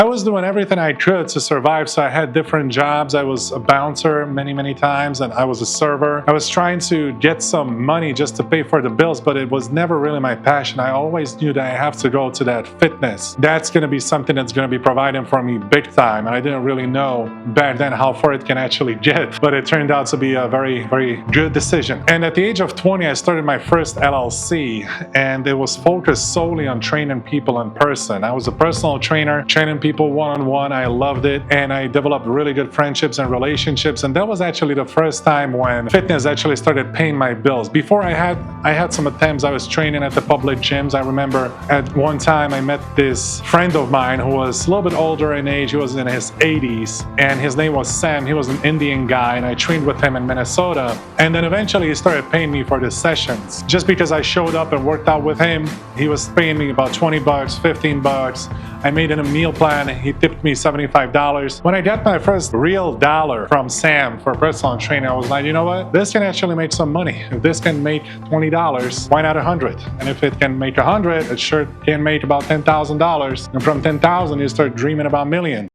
I was doing everything I could to survive, so I had different jobs. I was a bouncer many times, and I was a server. I was trying to get some money just to pay for the bills, but it was never really my passion. I always knew that I have to go to that fitness. That's going to be something that's going to be providing for me big time, and I didn't really know back then how far it can actually get, but it turned out to be a very good decision. And at the age of 20, I started my first LLC, and it was focused solely on training people in person. I was a personal trainer, training people one-on-one. I loved it, and I developed really good friendships and relationships, and that was actually the first time when fitness actually started paying my bills. Before I had some attempts. I was training at the public gyms. I remember at one time I met this friend of mine who was a little bit older in age. He was in his 80s, and his name was Sam. He was an Indian guy, and I trained with him in Minnesota, and then eventually he started paying me for the sessions. Just because I showed up and worked out with him, he was paying me about $20, $15. I made him a meal plan. He tipped me $75. When I got my first real dollar from Sam for personal training, I was like, you know what? This can actually make some money. If this can make $20, why not 100? And if it can make 100, it sure can make about $10,000. And from 10,000, you start dreaming about millions.